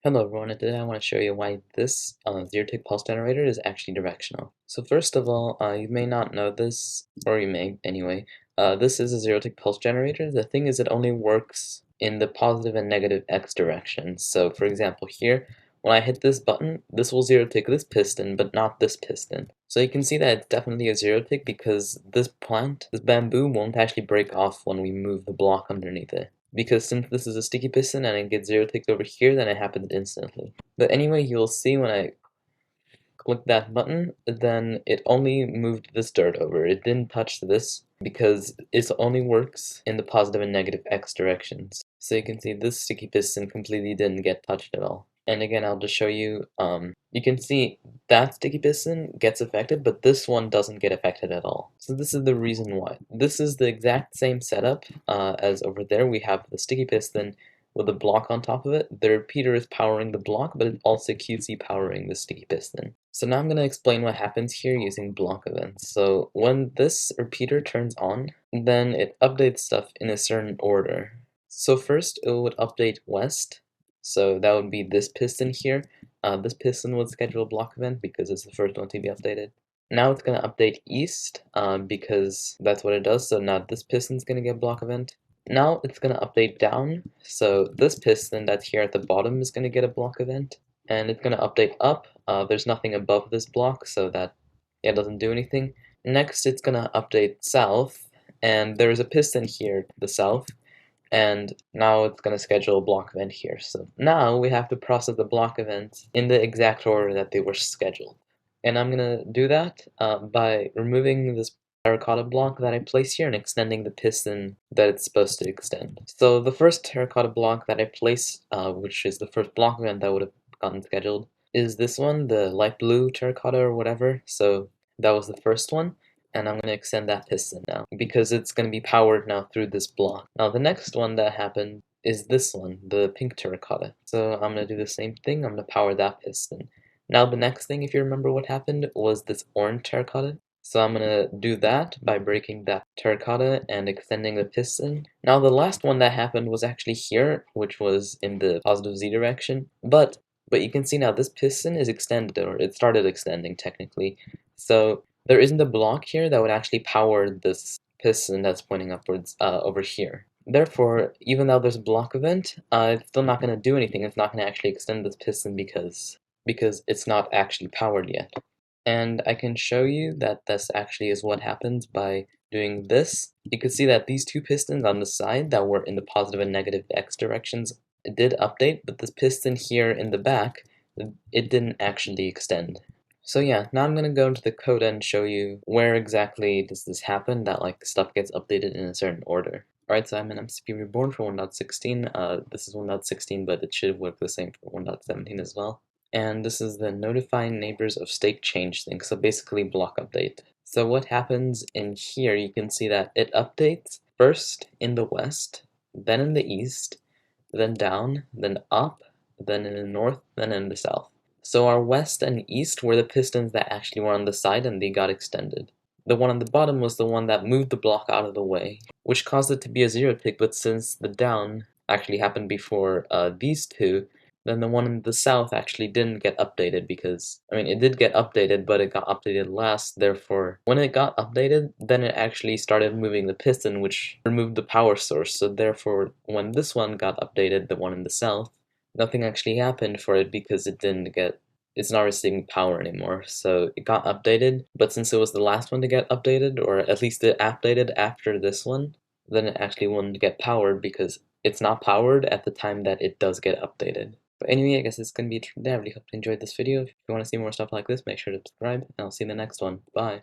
Hello everyone, and today I want to show you why this zero-tick pulse generator is actually directional. So first of all, you may not know this, or you may anyway. This is a zero-tick pulse generator. The thing is, it only works in the positive and negative x directions. So for example here, when I hit this button, this will zero-tick this piston, but not this piston. So you can see that it's definitely a zero-tick because this bamboo won't actually break off when we move the block underneath it. Because since this is a sticky piston and it gets zero ticked over here, then it happens instantly. But anyway, you'll see when I click that button, then it only moved this dirt over. It didn't touch this because it only works in the positive and negative x directions. So you can see this sticky piston completely didn't get touched at all. And again, I'll just show you, you can see that sticky piston gets affected, but this one doesn't get affected at all. So this is the reason why. This is the exact same setup as over there. We have the sticky piston with a block on top of it. The repeater is powering the block, but it's also QC powering the sticky piston. So now I'm going to explain what happens here using block events. So when this repeater turns on, then it updates stuff in a certain order. So first it would update west, so that would be this piston here. This piston would schedule a block event because it's the first one to be updated. Now it's going to update east because that's what it does, so now this piston's going to get block event. Now it's going to update down, so this piston that's here at the bottom is going to get a block event, and it's going to update up. There's nothing above this block, so that it doesn't do anything. Next it's going to update south, and there's a piston here to the south, and now it's going to schedule a block event here. So now we have to process the block events in the exact order that they were scheduled. And I'm going to do that by removing this terracotta block that I place here and extending the piston that it's supposed to extend. So the first terracotta block that I place, which is the first block event that would have gotten scheduled, is this one, the light blue terracotta or whatever. So that was the first one, and I'm going to extend that piston now because it's going to be powered now through this block. Now the next one that happened is this one, the pink terracotta. So I'm going to do the same thing. I'm going to power that piston. Now the next thing, if you remember what happened, was this orange terracotta. So I'm going to do that by breaking that terracotta and extending the piston. Now the last one that happened was actually here, which was in the positive z direction. But you can see now this piston is extended, or it started extending technically. So there isn't a block here that would actually power this piston that's pointing upwards over here. Therefore, even though there's a block event, it's still not going to do anything. It's not going to actually extend this piston because it's not actually powered yet. And I can show you that this actually is what happens by doing this. You can see that these two pistons on the side that were in the positive and negative x directions did update, but this piston here in the back, it didn't actually extend. So yeah, now I'm going to go into the code and show you where exactly does this happen, that like stuff gets updated in a certain order. Alright, so I'm in MCP Reborn for 1.16. This is 1.16, but it should work the same for 1.17 as well. And this is the notify neighbors of state change thing, so basically block update. So what happens in here, you can see that it updates first in the west, then in the east, then down, then up, then in the north, then in the south. So our west and east were the pistons that actually were on the side and they got extended. The one on the bottom was the one that moved the block out of the way, which caused it to be a zero tick, but since the down actually happened before these two, then the one in the south actually didn't get updated because, I mean, it did get updated, but it got updated last. Therefore, when it got updated, then it actually started moving the piston, which removed the power source. So therefore, when this one got updated, the one in the south, nothing actually happened for it because it's not receiving power anymore. So it got updated, but since it was the last one to get updated, or at least it updated after this one, then it actually wouldn't get powered because it's not powered at the time that it does get updated. But anyway, I guess it's going to be it there. I really hope you enjoyed this video. If you want to see more stuff like this, make sure to subscribe, and I'll see you in the next one. Bye!